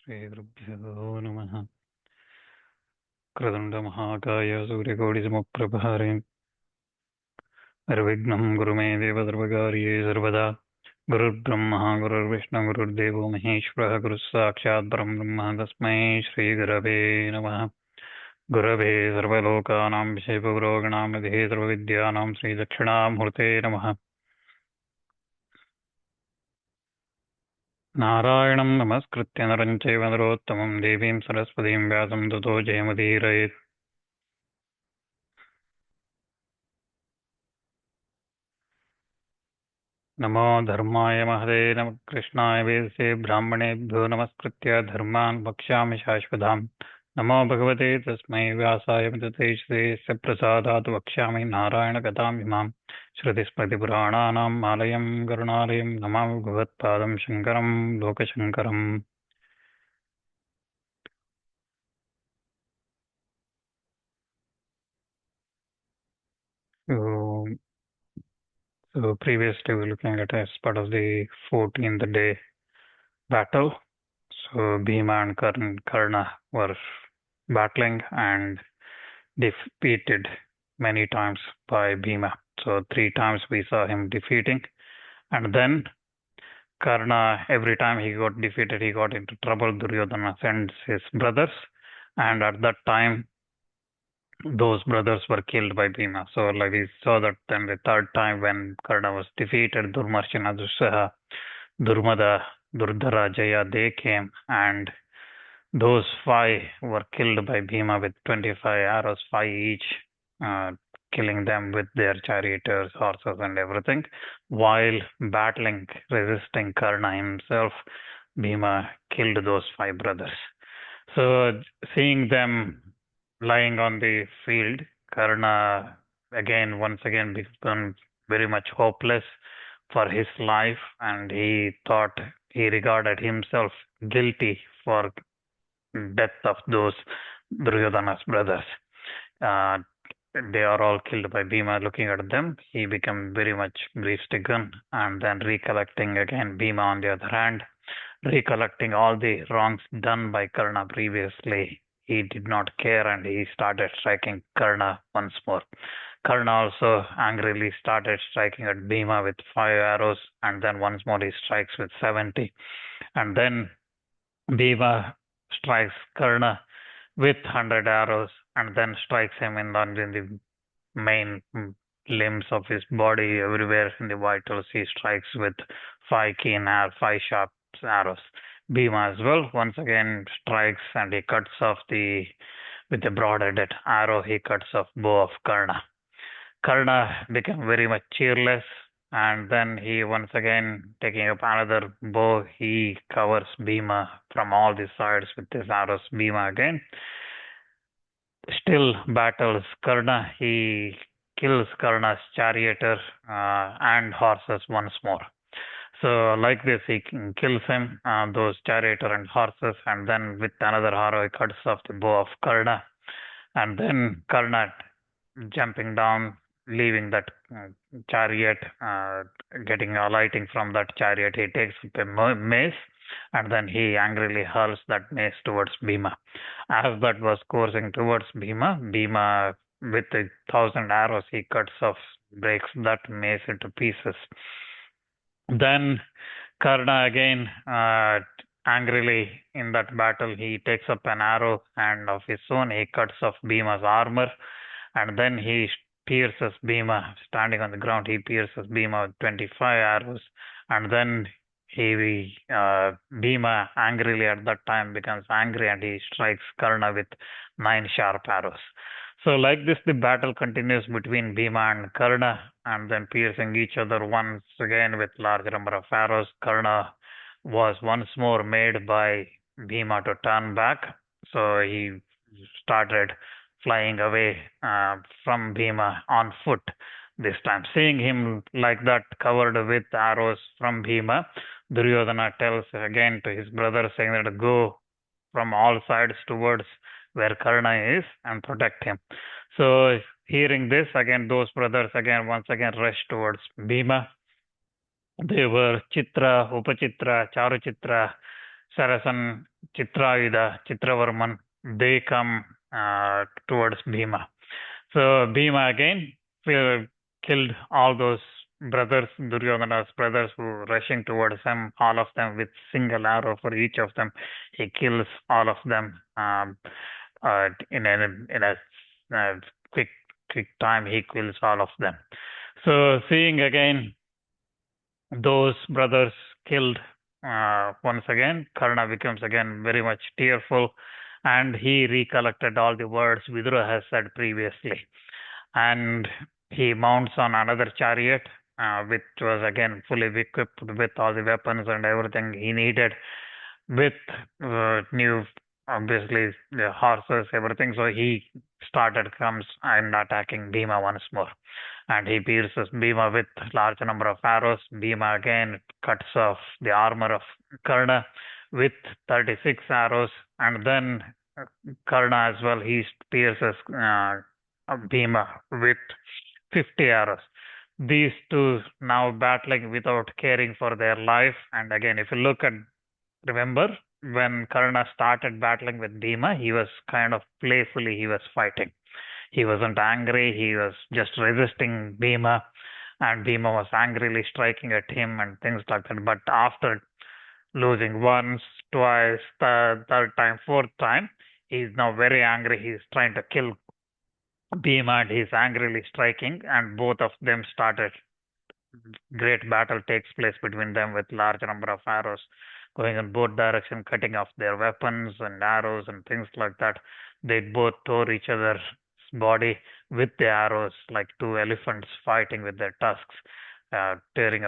श्रीगुरुभ्यो नमः। क्रतुण्डमहाकाय सूर्यकोटिसमप्रभारे निर्विघ्नं गुरु मे देव सर्वकार्ये सर्वदा। गुरुर्ब्रह्मा गुरुर्विष्णु गुरुर्देवो महेश्वरः गुरुः साक्षात् परं ब्रह्म तस्मै श्रीगुरवे नमः। गुरवे सर्वलोकानां विषयपुरोगणां निधे सर्वविद्यानां श्रीदक्षिणामूर्ते नमः। नारायणं नमस्कृत्य नरं चैव नरोत्तमं देवीं सरस्वतीं व्यासं ततो जयमुदीरयेत्। नमो धर्माय महते नमः कृष्णाय वेदसे ब्राह्मणेभ्यो नमस्कृत्य धर्मान् वक्ष्यामि शाश्वताम्। नमो भगवते तस्मै व्यासाय विदतेश्रेयस्य प्रसादात् वक्ष्यामि नारायणकथाम् इमाम्। श्रुतिस्मृतिपुराणानाम् आलयं करुणालयं नमामि भगवत्पादं शङ्करं लोकशङ्करम्। So previously we were looking at as part of the 14th day battle. So Bhima and Karna were battling and defeated many times by Bhima. So 3 times we saw him defeating, and then Karna, every time he got defeated, he got into trouble. Duryodhana sends his brothers, and at that time those brothers were killed by Bhima. So like we saw that then the 3rd time when Karna was defeated, Durmarshana, Dussaha, Durmada, Durdhara, Jaya, they came, and those 5 were killed by Bhima with 25 arrows, 5 each, killing them with their charioteers, horses, and everything. While battling, resisting Karna himself, Bhima killed those 5 brothers. So seeing them lying on the field, Karna once again became very much hopeless for his life, and he regarded himself guilty for death of those Duryodhana's brothers. They are all killed by Bhima. Looking at them, he became very much grief-stricken, and then recollecting again Bhima on the other hand, recollecting all the wrongs done by Karna previously, he did not care and he started striking Karna once more. Karna also angrily started striking at Bhima with 5 arrows, and then once more he strikes with 70. And then Bhima strikes Karna with 100 arrows and then strikes him in the main limbs of his body, everywhere in the vitals. He strikes with 5 sharp arrows. Bhima as well once again strikes, and he cuts off with a broad-headed arrow, he cuts off bow of Karna. Karna became very much cheerless, and then he once again taking up another bow, he covers Bhima from all the sides with his arrows. Bhima again still battles Karna. He kills Karna's charioteer and horses once more. So like this, he kills him, those charioteer and horses, and then with another arrow, he cuts off the bow of Karna. And then Karna, jumping down, leaving that chariot, alighting from that chariot, he takes up a mace, and then he angrily hurls that mace towards Bhima. As that was coursing towards Bhima, Bhima, with 1,000 arrows, he breaks that mace into pieces. Then Karna again, angrily in that battle, he takes up an arrow, and of his own he cuts off Bhima's armor, and then he pierces Bhima, standing on the ground, he pierces Bhima with 25 arrows, and then Bhima angrily at that time becomes angry, and he strikes Karna with 9 sharp arrows. So like this, the battle continues between Bhima and Karna, and then piercing each other once again with large number of arrows. Karna was once more made by Bhima to turn back, so he started flying away from Bhima on foot this time. Seeing him like that, covered with arrows from Bhima, Duryodhana tells again to his brother, saying that to go from all sides towards where Karna is and protect him. So hearing this, again those brothers once again rush towards Bhima. They were Chitra, Upachitra, Charuchitra, Sarasan, Chitrayudha, Chitravarman, they come towards Bhima. So Bhima again killed all those brothers, Duryodhana's brothers who were rushing towards him, all of them with single arrow for each of them. He kills all of them in a quick time. He kills all of them. So seeing again those brothers killed once again, Karna becomes again very much tearful, and he recollected all the words Vidura has said previously. And he mounts on another chariot, which was again fully equipped with all the weapons and everything he needed, with new, obviously, the horses, everything. So he comes and attacking Bhima once more. And he pierces Bhima with large number of arrows. Bhima again cuts off the armor of Karna with 36 arrows. And then Karna as well, he pierces Bhima with 50 arrows. These two now battling without caring for their life. And again, if you remember when Karna started battling with Bhima, he was kind of playfully, he was fighting. He wasn't angry, he was just resisting Bhima, and Bhima was angrily striking at him and things like that. But after losing once, twice, third time, fourth time, he's now very angry. He's trying to kill Bhima and he's angrily striking, and both of them started. Great battle takes place between them with large number of arrows going in both directions, cutting off their weapons and arrows and things like that. They both tore each other's body with the arrows, like two elephants fighting with their tusks, tearing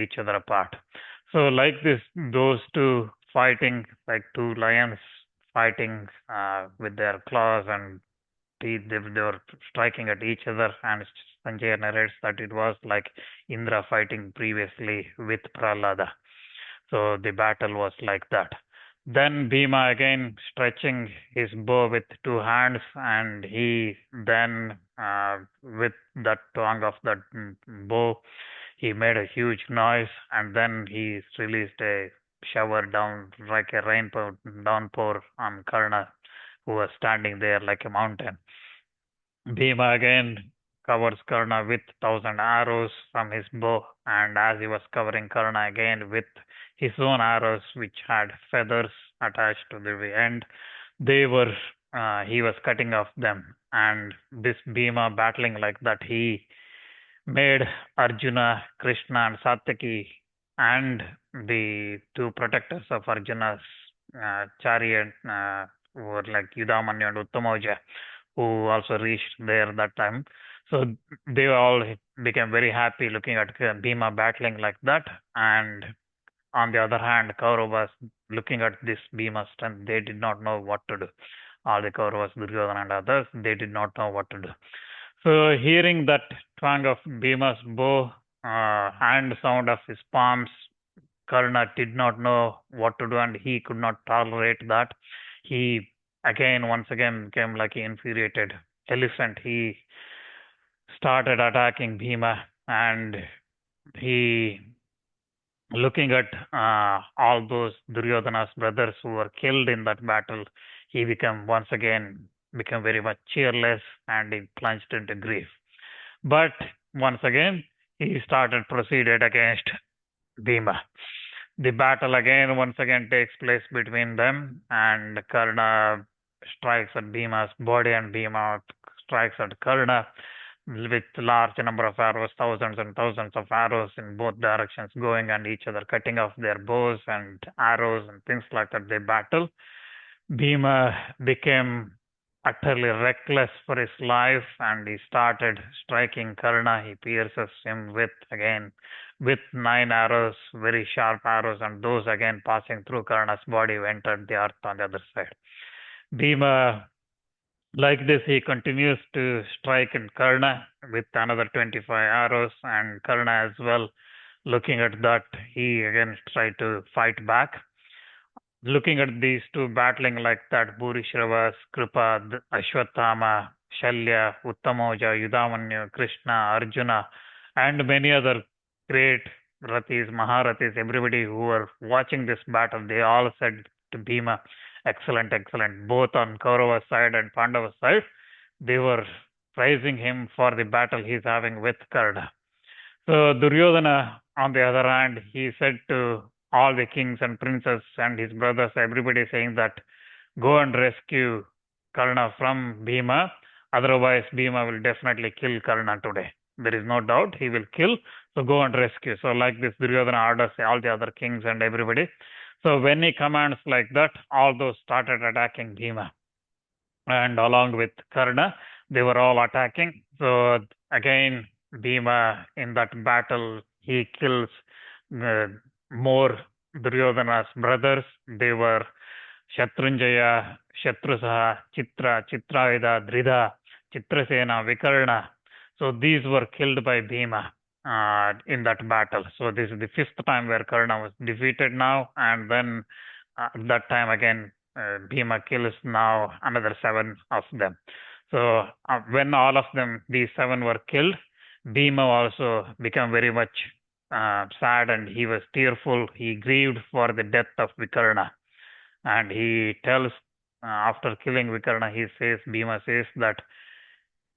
each other apart. So like this, those two fighting, like two lions fighting with their claws and they were striking at each other, and Sanjay narrates that it was like Indra fighting previously with Prahlada. So the battle was like that. Then Bhima again stretching his bow with two hands, and he then, with that tongue of that bow, he made a huge noise, and then he released a shower down like a rainbow downpour on Karna, who was standing there like a mountain. Bhima again covers Karna with 1,000 arrows from his bow, and as he was covering Karna again with his own arrows, which had feathers attached to the end, he was cutting off them. And this Bhima battling like that, he made Arjuna, Krishna, and Satyaki, and the two protectors of Arjuna's chariot were like Yudamanyu and Uttamaja, who also reached there that time. So they all became very happy looking at Bhima battling like that. And on the other hand, Kauravas looking at this Bhima's strength, they did not know what to do. All the Kauravas, Duryodhana and others, they did not know what to do. So hearing that twang of Bhima's bow and sound of his palms, Karna did not know what to do, and he could not tolerate that. He once again became like an infuriated elephant. He started attacking Bhima, and he, looking at all those Duryodhana's brothers who were killed in that battle, he once again became very much cheerless, and he plunged into grief. But once again, he proceeded against Bhima. The battle once again takes place between them, and Karna strikes at Bhima's body, and Bhima strikes at Karna with large number of arrows, thousands and thousands of arrows in both directions going, and each other cutting off their bows and arrows and things like that. They battle. Bhima became utterly reckless for his life, and he started striking Karna. He pierces him with 9 arrows, very sharp arrows, and those again passing through Karna's body entered the earth on the other side. Bhima, like this, he continues to strike at Karna with another 25 arrows, and Karna as well, looking at that, he again tried to fight back. Looking at these two battling like that, Bhurishrava, Kripa, Ashwatthama, Shalya, Uttamoja, Yudamanyu, Krishna, Arjuna, and many other great Rathis, Maharathis, everybody who were watching this battle, they all said to Bhima, excellent, excellent. Both on Kaurava's side and Pandava's side, they were praising him for the battle he's having with Karna. So Duryodhana, on the other hand, he said to all the kings and princes and his brothers, everybody saying that go and rescue Karna from Bhima. Otherwise, Bhima will definitely kill Karna today. There is no doubt he will kill. So go and rescue. So like this, Duryodhana orders all the other kings and everybody. So when he commands like that, all those started attacking Bhima. And along with Karna, they were all attacking. So again, Bhima in that battle, he kills uh, more Duryodhana's brothers. They were Shatrunjaya, Shatrusaha, Chitra, Chitraida, Dridha, Chitrasena, Vikarna. So these were killed by Bhima in that battle. So this is the fifth time where Karna was defeated now, and then that time again Bhima kills now another seven of them. So when all of them, these seven were killed, Bhima also became very much sad and he was tearful. He grieved for the death of Vikarna. And he tells, after killing Vikarna, Bhima says that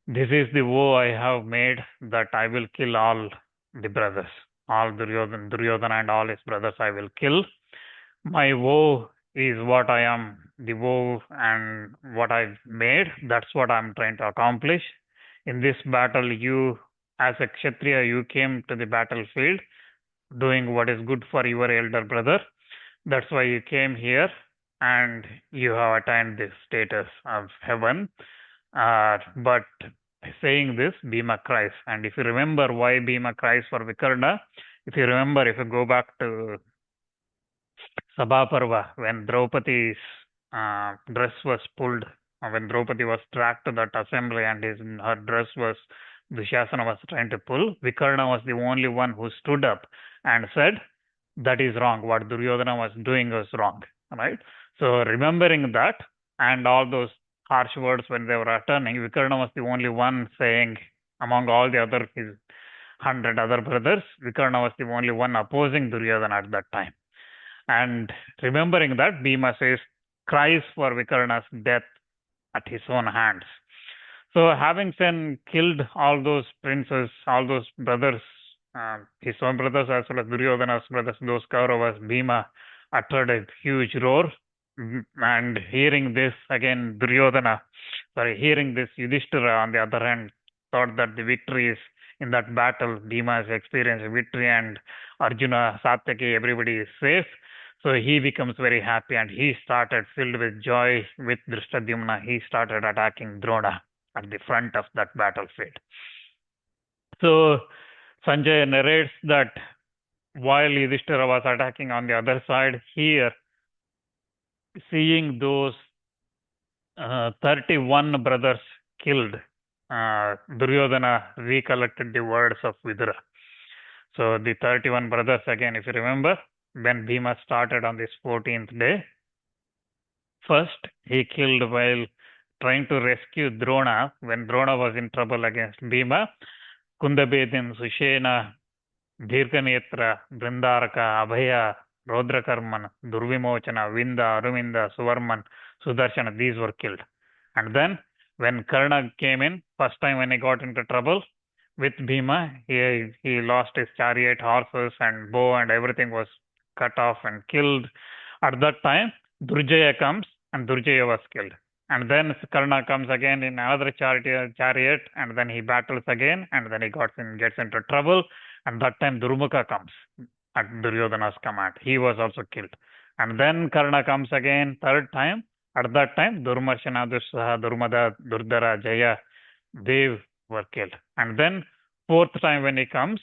this is the vow I have made that I will kill all the brothers, all Duryodhana and all his brothers I will kill. My woe is what I am, the woe and what I've made, that's what I'm trying to accomplish. In this battle, you, as a Kshatriya, you came to the battlefield doing what is good for your elder brother. That's why you came here and you have attained this status of heaven. But saying this, Bhima cries. And if you remember why Bhima cries for Vikarna, if you go back to Sabha Parva, when Draupadi's dress was pulled, when Draupadi was dragged to that assembly and her dress was, Dushasana was trying to pull, Vikarna was the only one who stood up and said, that is wrong. What Duryodhana was doing was wrong. Right? So remembering that and all those harsh words when they were returning, Vikarna was the only one saying, among all the other, his 100 other brothers, Vikarna was the only one opposing Duryodhana at that time. And remembering that, Bhima says, cries for Vikarna's death at his own hands. So having then killed all those princes, all those brothers, his own brothers as well as Duryodhana's brothers, those Kauravas, Bhima uttered a huge roar. And hearing this, again, hearing this, Yudhishthira on the other hand thought that the victory is in that battle. Bhima has experienced victory and Arjuna, Satyaki, everybody is safe. So he becomes very happy and he started, filled with joy with Drishtadyumna, he started attacking Drona at the front of that battlefield. So Sanjay narrates that while Yudhishthira was attacking on the other side, here, seeing those 31 brothers killed, Duryodhana recollected the words of Vidura. So the 31 brothers, again, if you remember, when Bhima started on this 14th day, first he killed while trying to rescue Drona, when Drona was in trouble against Bhima, Kundabedin, Sushena, Dirghanetra, Brindaraka, Abhaya, Rodrakarman, Durvimochana, Vinda, Aruvinda, Suvarman, Sudarshana, these were killed. And then when Karna came in, first time when he got into trouble with Bhima, he lost his chariot, horses and bow and everything was cut off and killed. At that time, Durjaya comes and Durjaya was killed. And then Karna comes again in another chariot and then he battles again and then he gets into trouble. And that time Durmukha comes at Duryodhana's command. He was also killed. And then Karna comes again, third time. At that time, Durmarshana, Dussaha, Durmada, Durdara, Jaya, they were killed. And then fourth time when he comes,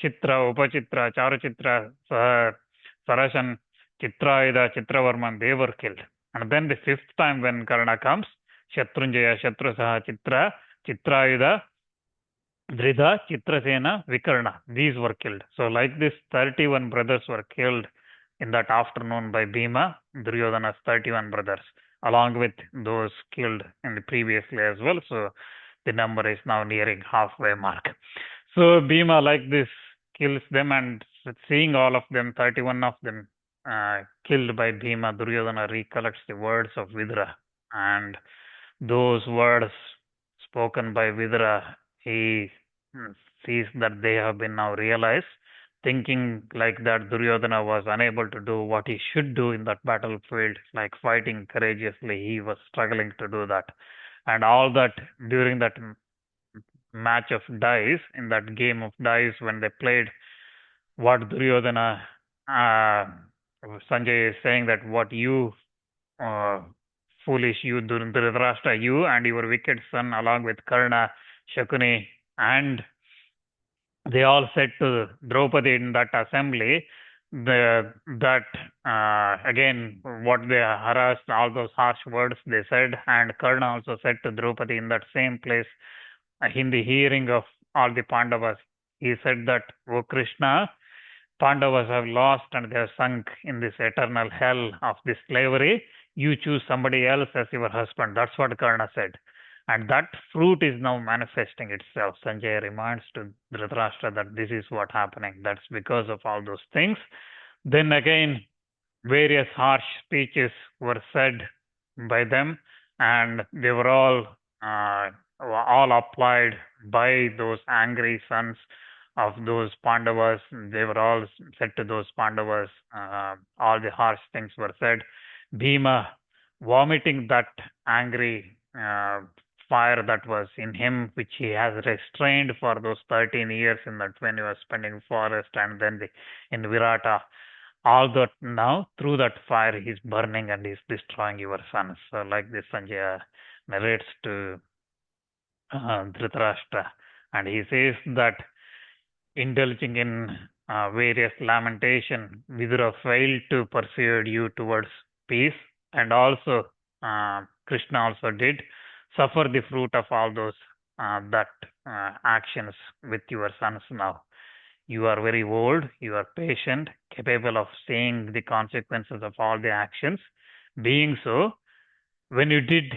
Chitra, Upachitra, Charuchitra, Sarashan, Chitraida, Chitravarman, they were killed. And then the fifth time when Karna comes, Shatrunjaya, Shatrusaha, Chitra, Chitraida, Dridha, Chitrasena, Vikarna, these were killed. So like this, 31 brothers were killed in that afternoon by Bhima, Duryodhana's 31 brothers, along with those killed in the previous day as well. So the number is now nearing halfway mark. So Bhima, like this, kills them, and seeing all of them, 31 of them killed by Bhima, Duryodhana recollects the words of Vidura, and those words spoken by Vidura, he sees that they have been now realized. Thinking like that, Duryodhana was unable to do what he should do in that battlefield, like fighting courageously. He was struggling to do that. And all that during that match of dice, in that game of dice, when they played, what Duryodhana, uh, Sanjay is saying that what you, uh, foolish you, Dhritarashtra, you and your wicked son, along with Karna, Shakuni, and they all said to Draupadi in that assembly, that again, what they harassed, all those harsh words they said, and Karna also said to Draupadi in that same place, in the hearing of all the Pandavas, he said that, "O Krishna, Pandavas have lost and they have sunk in this eternal hell of this slavery. You choose somebody else as your husband." That's what Karna said. And that fruit is now manifesting itself. Sanjay reminds to Dhritarashtra that this is what happening. That's because of all those things. Then again, various harsh speeches were said by them, and they were all applied by those angry sons of those Pandavas. They were all said to those Pandavas. All the harsh things were said. Bhima, vomiting that angry fire that was in him, which he has restrained for those 13 years in that when he was spending forest and then in Virata, all that now through that fire he's burning and he's destroying your sons. So like this Sanjaya narrates to Dhritarashtra, and he says that indulging in various lamentation, Vidura failed to persuade you towards peace, and also Krishna also did suffer the fruit of all those that actions with your sons now. You are very old, you are patient, capable of seeing the consequences of all the actions. Being so, when you did,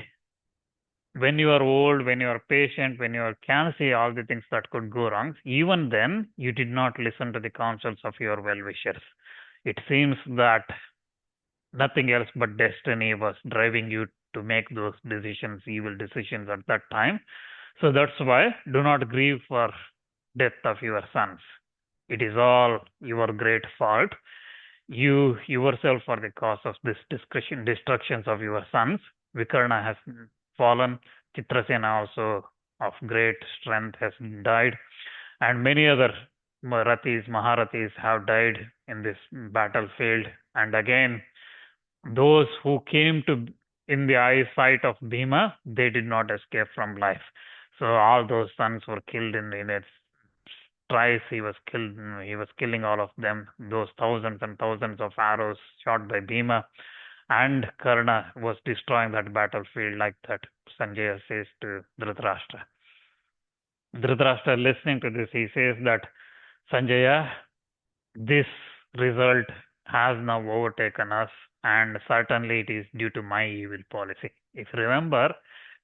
when you are old, when you are patient, when you can see all the things that could go wrong, even then you did not listen to the counsels of your well wishers. It seems that nothing else but destiny was driving you to make those decisions, evil decisions at that time. So that's why do not grieve for death of your sons. It is all your great fault. You yourself are the cause of this destructions of your sons. Vikarna has fallen. Chitrasena also of great strength has died. And many other Maharathis have died in this battlefield. And again, those who came to in the eyesight of Bhima, they did not escape from life. So all those sons were killed in its twice. He was killed. He was killing all of them. Those thousands and thousands of arrows shot by Bhima, and Karna was destroying that battlefield like that. Sanjaya says to Dhritarashtra. Dhritarashtra, listening to this, he says that, Sanjaya, this result has now overtaken us, and certainly it is due to my evil policy. If you remember,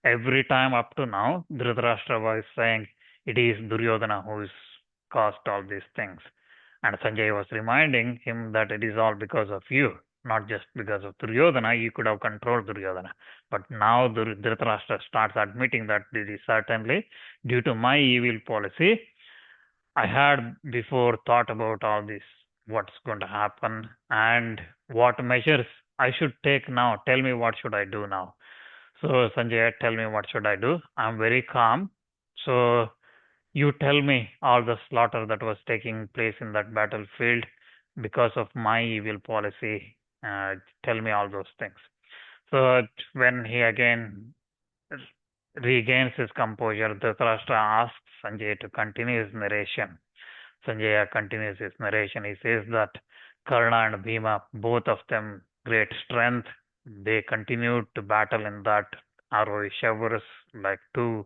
every time up to now, Dhritarashtra was saying it is Duryodhana who is caused all these things. And Sanjay was reminding him that it is all because of you, not just because of Duryodhana. You could have controlled Duryodhana. But now Dhritarashtra starts admitting that this is certainly due to my evil policy. I had before thought about all this, what's going to happen and what measures I should take now. Tell me what should I do now. So Sanjay, tell me what should I do. I'm very calm. So you tell me all the slaughter that was taking place in that battlefield because of my evil policy. Tell me all those things. So when he again regains his composure, Dhritarashtra asks Sanjay to continue his narration. Sanjaya continues his narration. He says that Karna and Bhima, both of them great strength. They continued to battle in that arrowy showers like two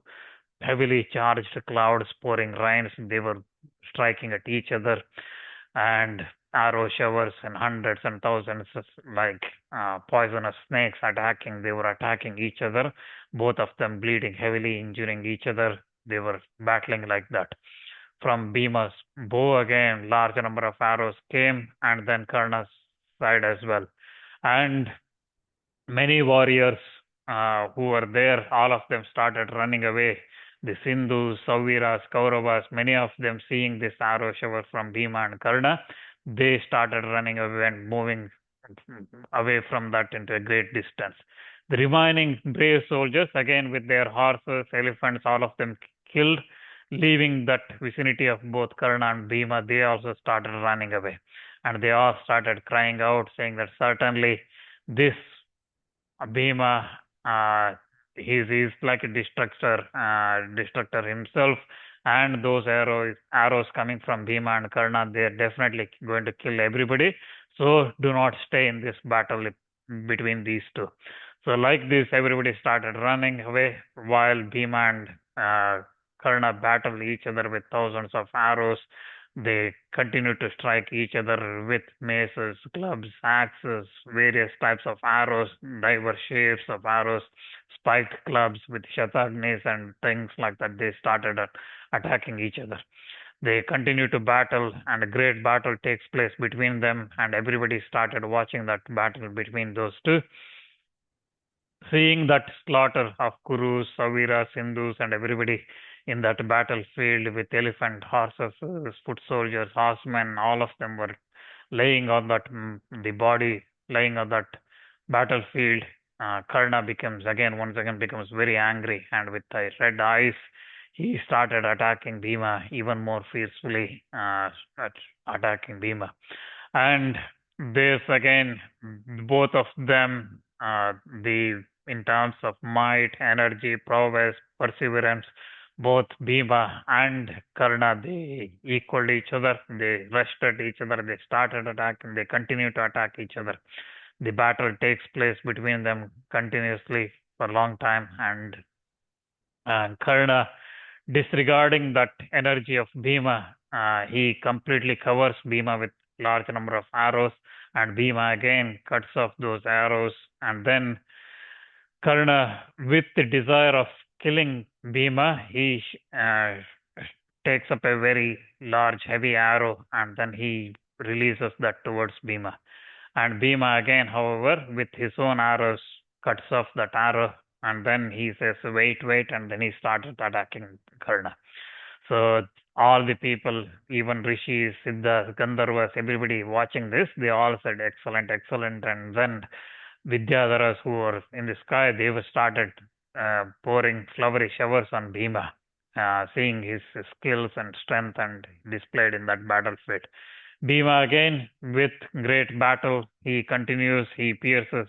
heavily charged clouds pouring rains. They were striking at each other, and arrow showers and hundreds and thousands like poisonous snakes attacking. They were attacking each other, both of them bleeding heavily, injuring each other. They were battling like that. from Bhima's bow again, large number of arrows came, and then Karna's side as well. And many warriors who were there, all of them started running away. The Sindhus, Sauviras, Kauravas, many of them seeing this arrow shower from Bhima and Karna, they started running away and moving away from that into a great distance. The remaining brave soldiers, again with their horses, elephants, all of them killed, leaving that vicinity of both Karna and Bhima, they also started running away. And they all started crying out, saying that certainly this Bhima, he's like a destructor himself, and those arrows coming from Bhima and Karna, they're definitely going to kill everybody. So do not stay in this battle between these two. So like this, everybody started running away while Bhima and Karna battled each other with thousands of arrows. They continued to strike each other with maces, clubs, axes, various types of arrows, diverse shapes of arrows, spiked clubs with shatagnis and things like that. They started attacking each other. They continue to battle, and a great battle takes place between them, and everybody started watching that battle between those two. Seeing that slaughter of Kurus, Saviras, Hindus, and everybody in that battlefield with elephant, horses, foot soldiers, horsemen, all of them were laying on that, the body laying on that battlefield. Karna once again becomes very angry, and with red eyes, he started attacking Bhima even more fiercely, attacking Bhima. And this again, both of them, in terms of might, energy, prowess, perseverance, both Bhima and Karna, they equaled each other. They rushed at each other. They started attacking. They continue to attack each other. The battle takes place between them continuously for a long time, and Karna, disregarding that energy of Bhima, he completely covers Bhima with large number of arrows, and Bhima again cuts off those arrows, and then Karna, with the desire of killing Bhima, he takes up a very large, heavy arrow, and then he releases that towards Bhima. And Bhima again, however, with his own arrows, cuts off that arrow, and then he says, "Wait, wait," and then he started attacking Karna. So all the people, even rishis, siddhas, gandharvas, everybody watching this, they all said, "Excellent, excellent," and then Vidyadharas who were in the sky, they were started pouring flowery showers on Bhima, seeing his skills and strength and displayed in that battlefield. Bhima again, with great battle, he continues, he pierces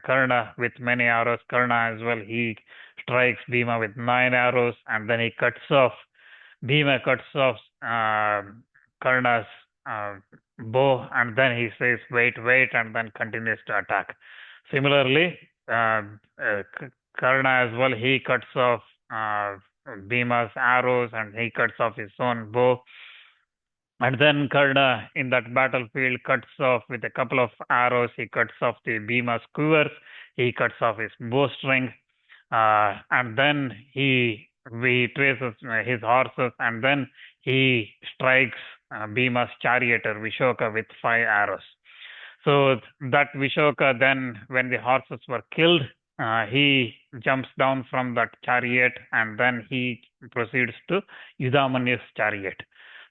Karna with many arrows. Karna as well, he strikes Bhima with 9 arrows, and then he cuts off, Bhima cuts off Karna's bow, and then he says, "Wait, wait," and then continues to attack. Similarly, Karna as well, he cuts off Bhima's arrows, and he cuts off his own bow. And then Karna in that battlefield cuts off with a couple of arrows, he cuts off the Bhima's quivers, he cuts off his bowstring, and then he traces his horses, and then he strikes Bhima's charioteer Vishoka with 5 arrows. So that Vishoka then, when the horses were killed, he jumps down from that chariot, and then he proceeds to Yudhamanyu's chariot.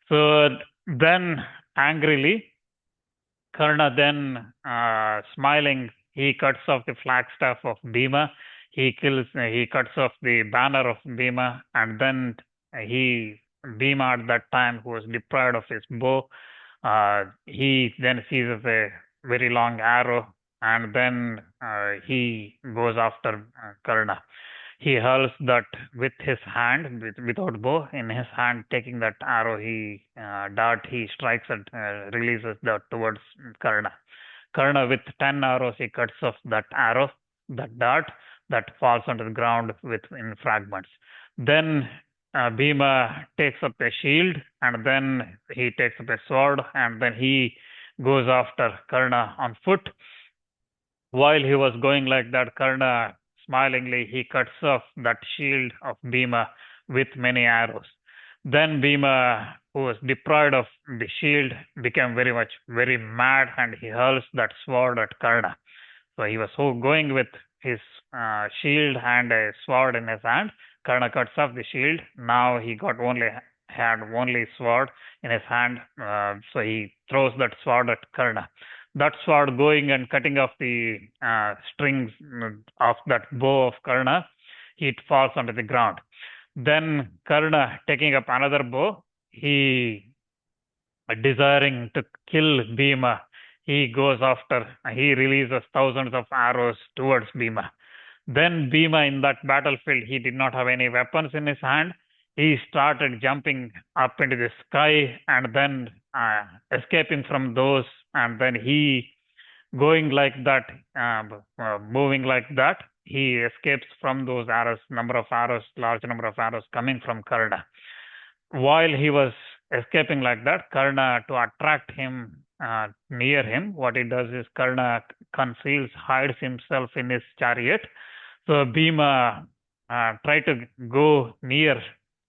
So then angrily, Karna then, smiling, he cuts off the flagstaff of Bhima. He cuts off the banner of Bhima, and then Bhima at that time, who was deprived of his bow, he then seizes a very long arrow, and then he goes after Karna. He hurls that with his hand, without bow, in his hand, taking that arrow, dart, he strikes it, releases that towards Karna. Karna, with 10 arrows, he cuts off that arrow, that dart, that falls onto the ground in fragments. Then Bhima takes up a shield, and then he takes up a sword, and then he goes after Karna on foot. While he was going like that, Karna, smilingly, he cuts off that shield of Bhima with many arrows. Then Bhima, who was deprived of the shield, became very mad, and he hurls that sword at Karna. So he was so going with his shield and a sword in his hand. Karna cuts off the shield. Now he had only sword in his hand. So he throws that sword at Karna. That sword going and cutting off the strings of that bow of Karna, it falls onto the ground. Then Karna, taking up another bow, he desiring to kill Bhima, he releases thousands of arrows towards Bhima. Then Bhima in that battlefield, he did not have any weapons in his hand. He started jumping up into the sky and then escaping from those, and then he going like that, moving like that. He escapes from those arrows, large number of arrows coming from Karna. While he was escaping like that, Karna, to attract him near him, what he does is Karna hides himself in his chariot. So Bhima tried to go near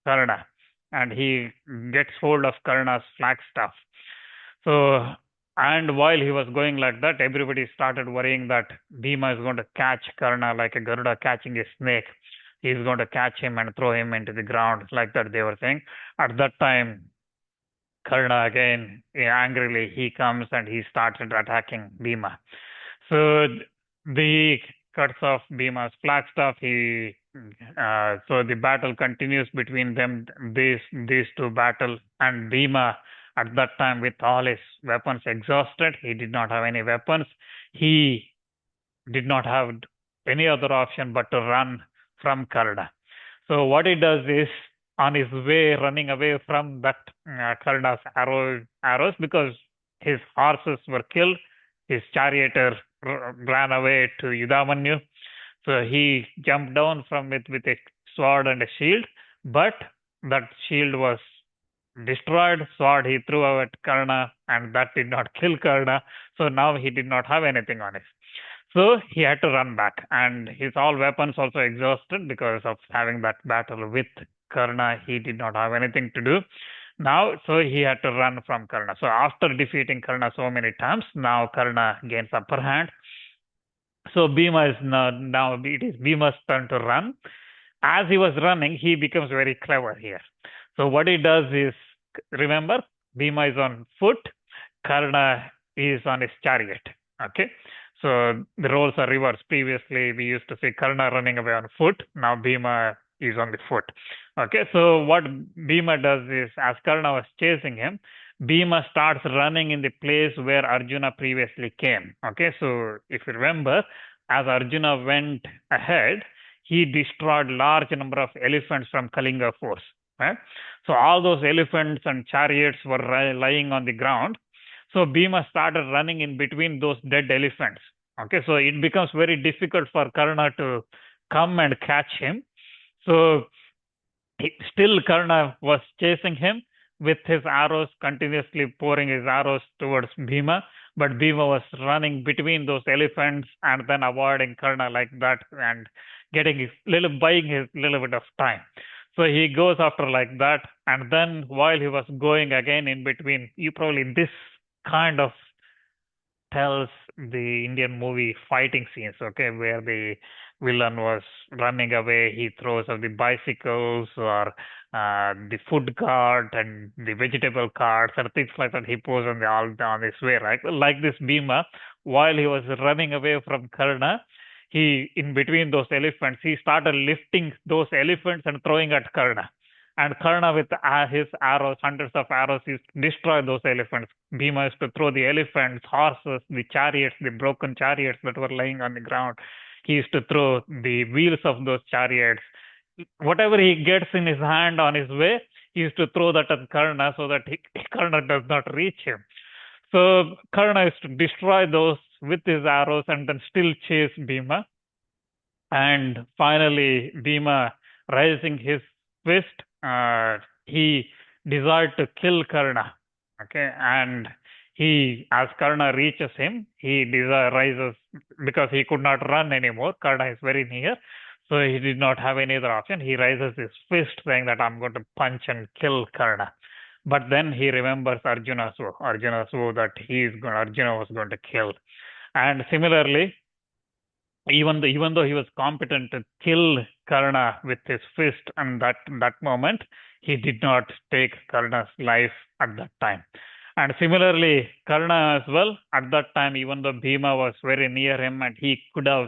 Karna, and he gets hold of Karna's flagstaff. So, and while he was going like that, everybody started worrying that Bhima is going to catch Karna like a Garuda catching a snake. He's going to catch him and throw him into the ground, like that they were saying. At that time, Karna again, angrily, he comes and he started attacking Bhima. So the cuts off Bhima's flagstaff. So the battle continues between them. These two battle, and Bhima at that time, with all his weapons exhausted, he did not have any weapons. He did not have any other option but to run from Karna. So what he does is, on his way, running away from that Karna's arrows, because his horses were killed, his charioteer ran away to Yudamanyu. So he jumped down from it with a sword and a shield, but that shield was destroyed. Sword he threw out at Karna, and that did not kill Karna. So now he did not have anything on it. So he had to run back, and his all weapons also exhausted because of having that battle with Karna. He did not have anything to do now, so he had to run from Karna. So after defeating Karna so many times, now Karna gains upper hand. So Bhima is now it is Bhima's turn to run. As he was running, he becomes very clever here. So what he does is, remember, Bhima is on foot, Karna is on his chariot. Okay. So the roles are reversed. Previously, we used to see Karna running away on foot. Now Bhima is on the foot. Okay. So what Bhima does is, as Karna was chasing him, Bhima starts running in the place where Arjuna previously came. Okay. So if you remember, as Arjuna went ahead, he destroyed large number of elephants from Kalinga force. Right? So all those elephants and chariots were lying on the ground. So Bhima started running in between those dead elephants. Okay, so it becomes very difficult for Karna to come and catch him. So still Karna was chasing him with his arrows, continuously pouring his arrows towards Bhima. But Bhima was running between those elephants and then avoiding Karna like that, and buying his little bit of time. So he goes after like that, and then while he was going again in between, this kind of tells the Indian movie fighting scenes, okay, where the villain was running away, he throws out the bicycles or the food cart and the vegetable carts and things like that. He pulls on his way, right? Like this Bhima, while he was running away from Karna, in between those elephants, he started lifting those elephants and throwing at Karna. And Karna, with his arrows, hundreds of arrows, used to destroy those elephants. Bhima used to throw the elephants, horses, the chariots, the broken chariots that were lying on the ground. He used to throw the wheels of those chariots. Whatever he gets in his hand on his way, he used to throw that at Karna so that Karna does not reach him. So Karna used to destroy those with his arrows and then still chase Bhima. And finally, Bhima, raising his fist, he desired to kill Karna. Okay, and as Karna reaches him, he rises, because he could not run anymore. Karna is very near. So he did not have any other option. He raises his fist saying that I'm going to punch and kill Karna. But then he remembers Arjuna's vow. Arjuna's vow that Arjuna was going to kill. And similarly, even though he was competent to kill Karna with his fist, and that moment, he did not take Karna's life at that time. And similarly, Karna as well, at that time, even though Bhima was very near him and he could have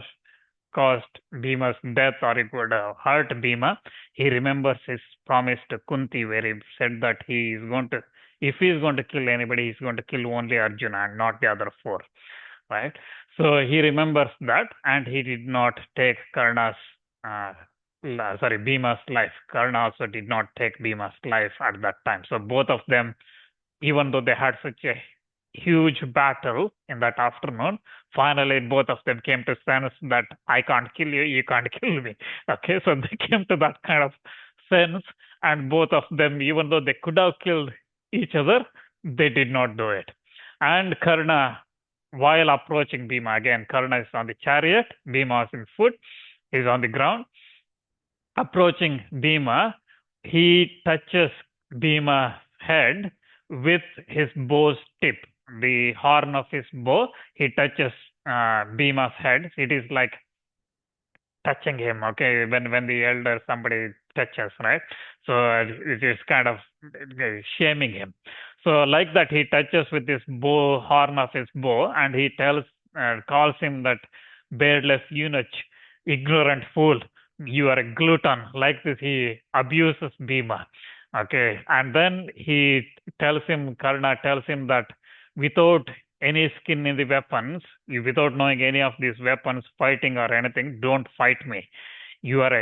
caused Bhima's death or it would have hurt Bhima, he remembers his promise to Kunti where he said that if he is going to kill anybody, he's going to kill only Arjuna and not the other four, right? So he remembers that and he did not take Bhima's life. Karna also did not take Bhima's life at that time. So both of them, even though they had such a huge battle in that afternoon, finally both of them came to sense that I can't kill you, you can't kill me. Okay, so they came to that kind of sense, and both of them, even though they could have killed each other, they did not do it. And Karna, while approaching Bhima, again, Karna is on the chariot, Bhima is in foot, he's on the ground. Approaching Bhima, he touches Bhima's head with his bow's tip. The horn of his bow, he touches Bhima's head. It is like touching him, okay, when the elder somebody touches, right? So it is kind of shaming him. So like that, he touches with this horn of his bow, and he calls him that beardless eunuch, ignorant fool, you are a glutton. Like this, he abuses Bhima. Okay, and then Karna tells him that without any skin in the weapons, without knowing any of these weapons, fighting or anything, don't fight me. You are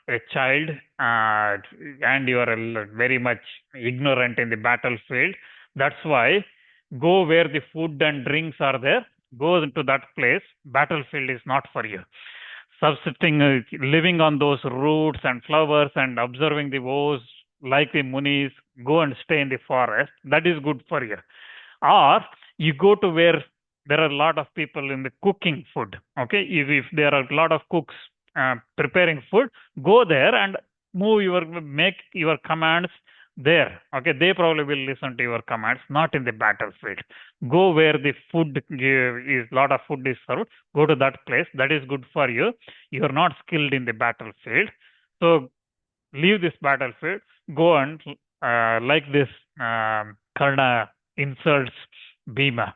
a child, and you are very much ignorant in the battlefield. That's why go where the food and drinks are there. Go into that place. Battlefield is not for you. Living on those roots and flowers and observing the woes like the munis, go and stay in the forest. That is good for you. Or you go to where there are a lot of people in the cooking food. Okay, if there are a lot of cooks preparing food, go there and make your commands there. Okay, they probably will listen to your commands, not in the battlefield. Go where the lot of food is served. Go to that place. That is good for you. You are not skilled in the battlefield, so leave this battlefield. Go and like this, Karna insults Bhima,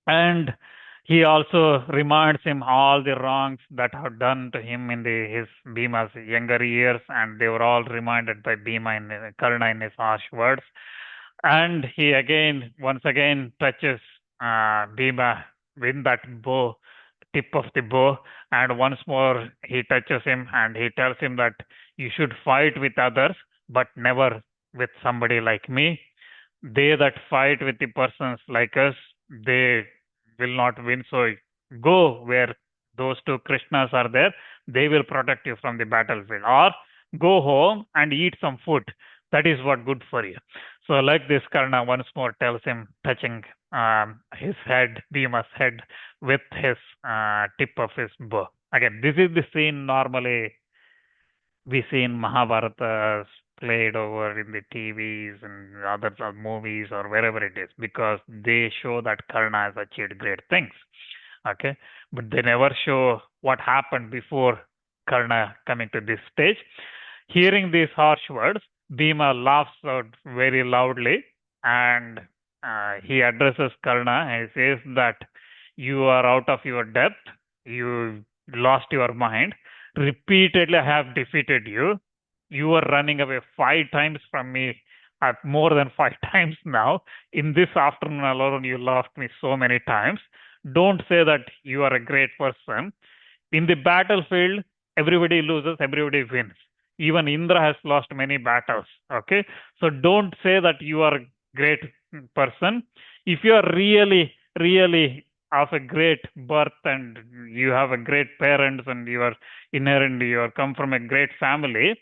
and he also reminds him all the wrongs that have done to him in his Bhima's younger years, and they were all reminded by Karna in his harsh words. And he once again touches Bhima with that tip of the bow, and once more he touches him and he tells him that you should fight with others, but never with somebody like me. They that fight with the persons like us, they will not win. So go where those two Krishnas are there. They will protect you from the battlefield. Or go home and eat some food. That is what good for you. So like this, Karna once more tells him, touching his head, Bhima's head, with his tip of his bow. Again, this is the scene normally we see in Mahabharata played over in the TVs and other movies or wherever it is, because they show that Karna has achieved great things. Okay, but they never show what happened before Karna coming to this stage. Hearing these harsh words, Bhima laughs out very loudly, and he addresses Karna and says that you are out of your depth, you lost your mind. Repeatedly I have defeated you. You are running away 5 times from me, more than 5 times now. In this afternoon alone, you lost me so many times. Don't say that you are a great person. In the battlefield, everybody loses, everybody wins. Even Indra has lost many battles. Okay, so don't say that you are a great person. If you are really, really of a great birth and you have a great parents and you come from a great family,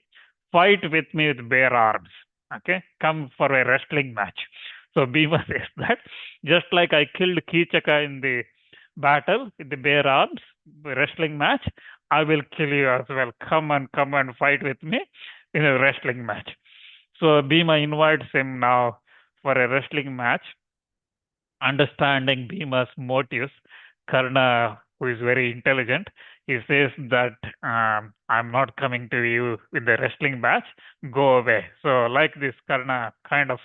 fight with me with bare arms. Okay, come for a wrestling match. So Bhima says that just like I killed Kichaka in the battle with the bare arms wrestling match, I will kill you as well. Come and fight with me in a wrestling match. So Bhima invites him now for a wrestling match. Understanding Bhima's motives, Karna, who is very intelligent, he says that I'm not coming to you with the wrestling match. Go away. So like this, Karna kind of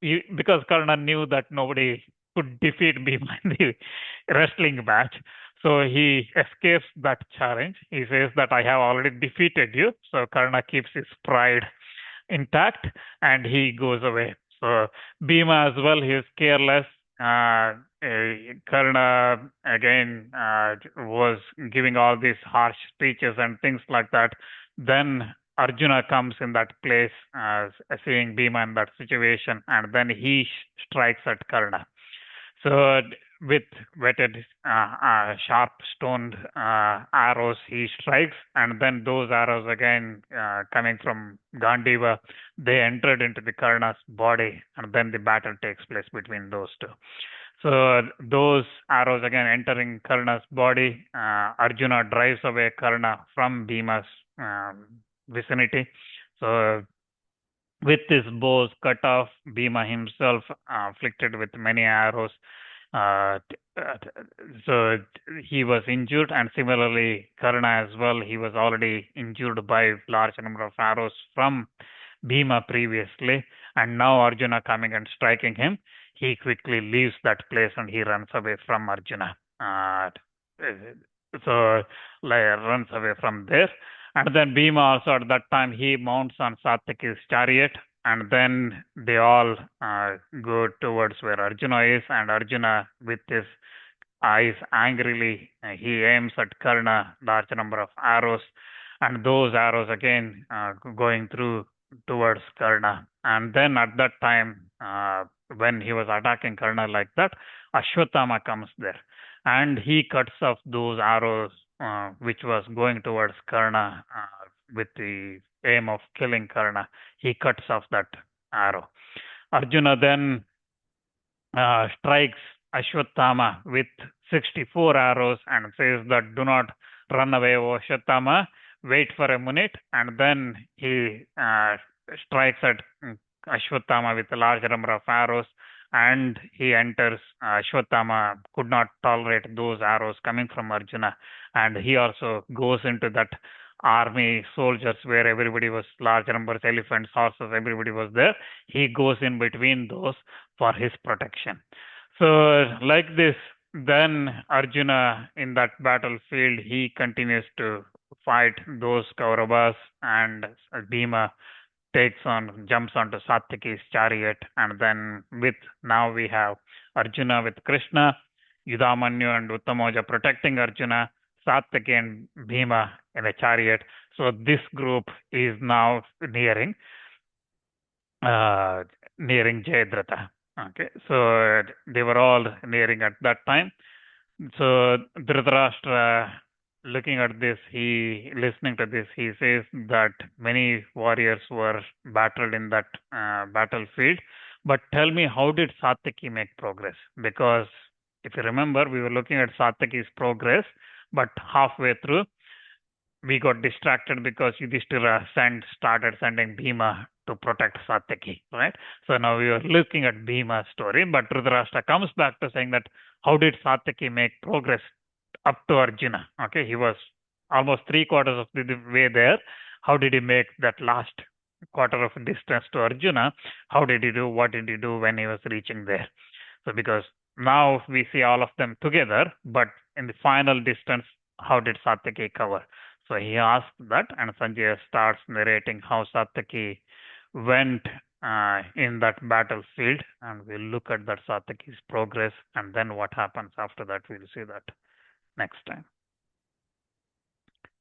because Karna knew that nobody could defeat Bhima in the wrestling match. So he escapes that challenge. He says that I have already defeated you. So Karna keeps his pride intact and he goes away. So Bhima as well, he is careless. Karna again was giving all these harsh speeches and things like that. Then Arjuna comes in that place, seeing Bhima in that situation, and then he strikes at Karna. So with wetted, sharp stoned arrows, he strikes, and then those arrows again coming from Gandiva, they entered into the Karna's body, and then the battle takes place between those two. So those arrows again entering Karna's body, Arjuna drives away Karna from Bhima's vicinity. So with his bows cut off, Bhima himself afflicted with many arrows. Uh, so he was injured, and similarly, Karna as well. He was already injured by large number of arrows from Bhima previously, and now Arjuna coming and striking him. He quickly leaves that place and he runs away from Arjuna. So runs away from there. And then Bhima also at that time he mounts on Satyaki's chariot, and then they all go towards where Arjuna is, and Arjuna with his eyes angrily he aims at Karna large number of arrows, and those arrows again going through towards Karna. And then at that time when he was attacking Karna like that, Ashwatthama comes there and he cuts off those arrows which was going towards Karna with the aim of killing Karna. He cuts off that arrow. Arjuna then strikes Ashwatthama with 64 arrows and says that do not run away, O Ashwatthama, wait for a minute, and then he strikes at Ashwatthama with a large number of arrows, and he enters. Ashwatthama could not tolerate those arrows coming from Arjuna, and he also goes into that army soldiers where everybody was large numbers, elephants, horses, everybody was there. He goes in between those for his protection. So like this, then Arjuna in that battlefield, he continues to fight those Kauravas, and Bhima jumps onto Satyaki's chariot, and then now we have Arjuna with Krishna, Yudhamanyu and Uttamoja protecting Arjuna, Satyaki and Bhima in a chariot. So this group is now nearing Jayadratha. Okay, so they were all nearing at that time. So Dhritarashtra, looking at this, listening to this, he says that many warriors were battled in that battlefield. But tell me, how did Satyaki make progress? Because if you remember, we were looking at Satyaki's progress, but halfway through, we got distracted because Yudhishthira started sending Bhima to protect Satyaki, right? So now we are looking at Bhima's story, but Dhritarashtra comes back to saying that how did Satyaki make progress up to Arjuna? Okay, he was almost 3/4 of the way there. How did he make that last quarter of distance to Arjuna? How did he do? What did he do when he was reaching there? So because now we see all of them together, but in the final distance, how did Satyaki cover? So he asked that, and Sanjay starts narrating how Satyaki went in that battlefield, and we'll look at that Satyaki's progress, and then what happens after that. We'll see that next time.